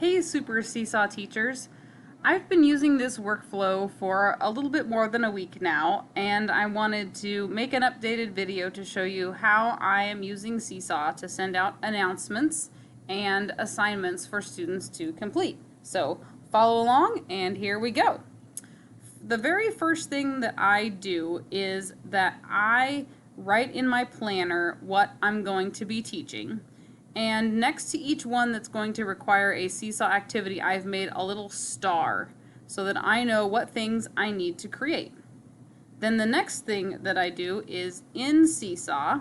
Hey Super Seesaw teachers! I've been using this workflow for a little bit more than a week now, and I wanted to make an updated video to show you how I am using Seesaw to send out announcements and assignments for students to complete. So follow along and here we go. The very first thing that I do is that I write in my planner what I'm going to be teaching. And next to each one that's going to require a Seesaw activity, I've made a little star so that I know what things I need to create. Then the next thing that I do is in Seesaw,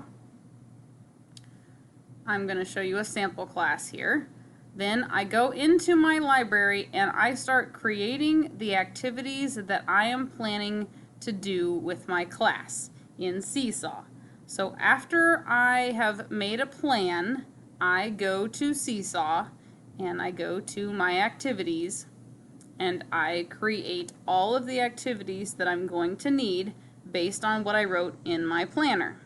I'm going to show you a sample class here. Then I go into my library and I start creating the activities that I am planning to do with my class in Seesaw. So after I have made a plan, I go to Seesaw and I go to my activities and I create all of the activities that I'm going to need based on what I wrote in my planner.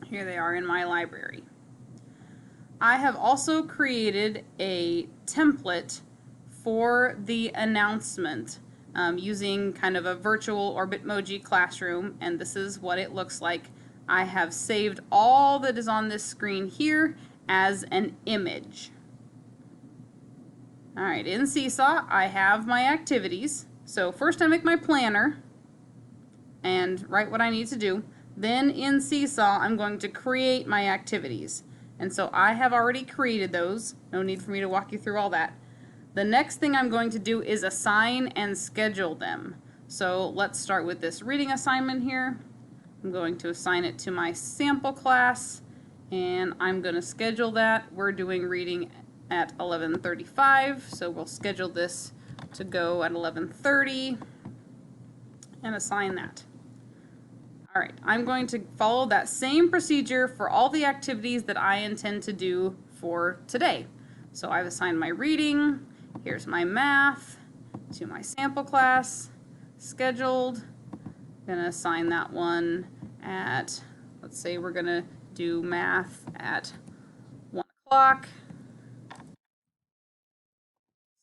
Here they are in my library. I have also created a template for the announcement using kind of a virtual or Bitmoji classroom, and this is what it looks like. I have saved all that is on this screen here as an image. Alright, in Seesaw I have my activities. So first I make my planner and write what I need to do. Then in Seesaw I'm going to create my activities. And so I have already created those. No need for me to walk you through all that. The next thing I'm going to do is assign and schedule them. So let's start with this reading assignment here. I'm going to assign it to my sample class and I'm going to schedule that. We're doing reading at 11:35, so we'll schedule this to go at 11:30 and assign that. Alright, I'm going to follow that same procedure for all the activities that I intend to do for today. So I've assigned my reading, here's my math to my sample class, scheduled. Gonna assign that one at, let's say we're gonna do math at 1 o'clock.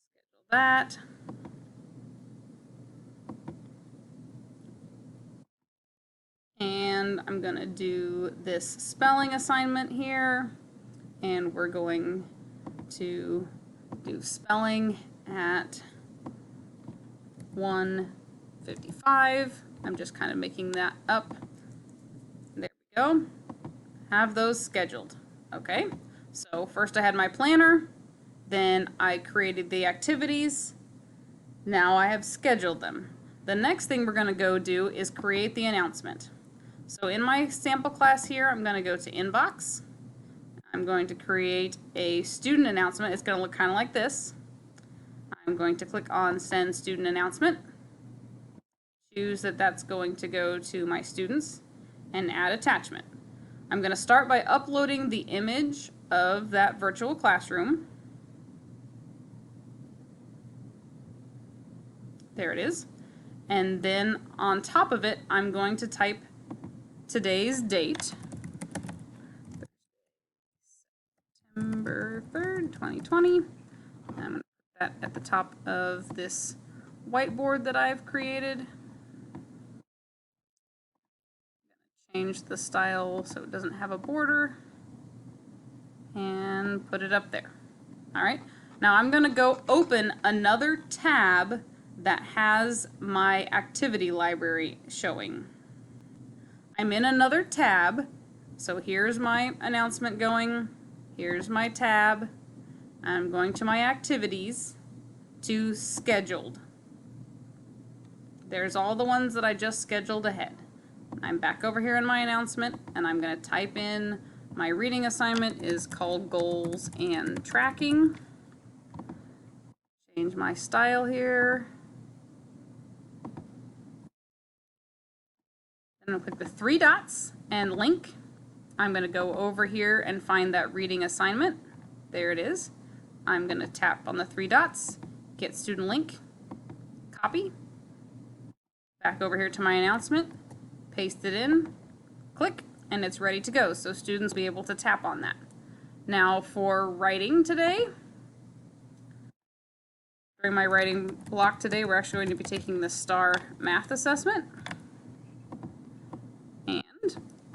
Schedule that. And I'm gonna do this spelling assignment here, and we're going to do spelling at 1:55. I'm just kind of making that up. There we go. Have those scheduled. Okay, so first I had my planner, then I created the activities. Now I have scheduled them. The next thing we're going to go do is create the announcement. So in my sample class here, I'm going to go to Inbox. I'm going to create a student announcement. It's going to look kind of like this. I'm going to click on Send Student Announcement. Choose that that's going to go to my students and add attachment. I'm going to start by uploading the image of that virtual classroom. There it is. And then on top of it, I'm going to type today's date, September 3rd, 2020. I'm going to put that at the top of this whiteboard that I've created. Change the style so it doesn't have a border and put it up there. Alright, now I'm going to go open another tab that has my activity library showing. I'm in another tab, so here's my announcement going, here's my tab, I'm going to my activities to scheduled. There's all the ones that I just scheduled ahead. I'm back over here in my announcement and I'm going to type in my reading assignment is called Goals and Tracking. Change my style here. I'm going to click the 3 dots and link. I'm going to go over here and find that reading assignment. There it is. I'm going to tap on the 3 dots, get student link, copy, back over here to my announcement, paste it in, click, and it's ready to go. So students will be able to tap on that. Now for writing today, During my writing block today, we're actually going to be taking the STAR math assessment. And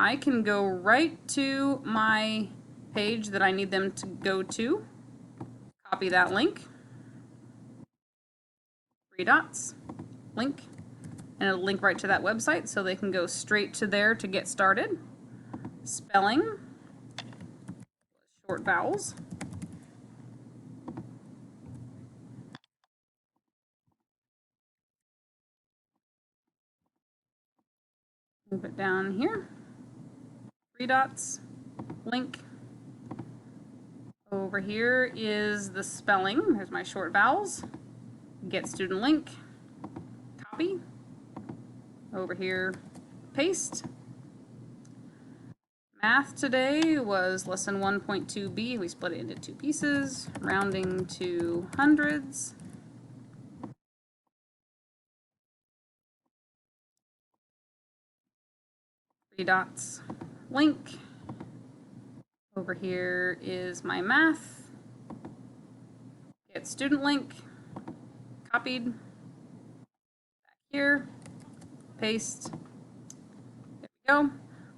I can go right to my page that I need them to go to, copy that link, 3 dots, link, and it'll link right to that website so they can go straight to there to get started. Spelling, short vowels. Move it down here, 3 dots, link. Over here is the spelling. There's my short vowels. Get student link, copy. Over here, paste. Math today was lesson 1.2b. We split it into 2 pieces, rounding to hundreds. Three dots, link. Over here is my math. Get student link, copied. Back here, paste. There we go.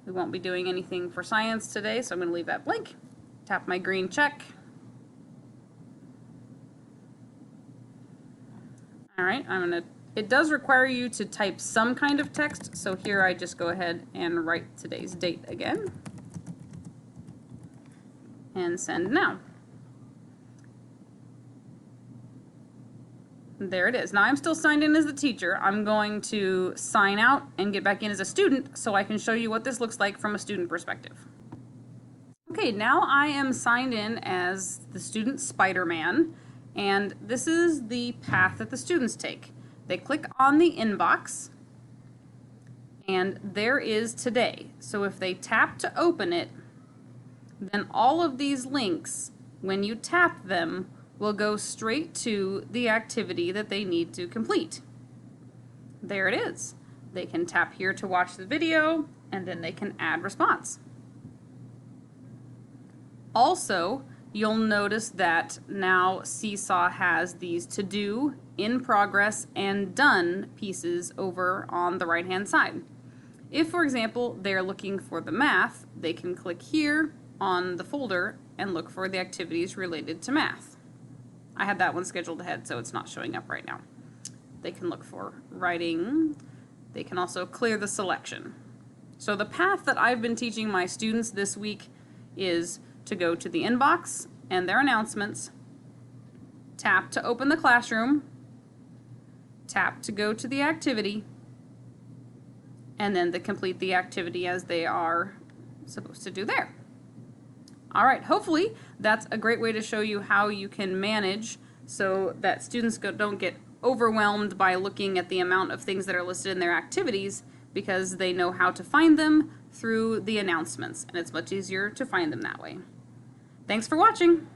We won't be doing anything for science today, so I'm going to leave that blank. Tap my green check. All right, it does require you to type some kind of text, so here I just go ahead and write today's date again. And send now. There it is. Now I'm still signed in as the teacher. I'm going to sign out and get back in as a student so I can show you what this looks like from a student perspective. Okay, now I am signed in as the student Spider-Man, and this is the path that the students take. They click on the inbox, and there is today. So if they tap to open it, then all of these links, when you tap them, will go straight to the activity that they need to complete. There it is. They can tap here to watch the video, and then they can add response. Also, you'll notice that now Seesaw has these to do, in progress, and done pieces over on the right-hand side. If, for example, they're looking for the math, they can click here on the folder and look for the activities related to math. I had that one scheduled ahead, so it's not showing up right now. They can look for writing. They can also clear the selection. So the path that I've been teaching my students this week is to go to the inbox and their announcements, tap to open the classroom, tap to go to the activity, and then to complete the activity as they are supposed to do there. All right, hopefully that's a great way to show you how you can manage so that students don't get overwhelmed by looking at the amount of things that are listed in their activities, because they know how to find them through the announcements, and it's much easier to find them that way. Thanks for watching.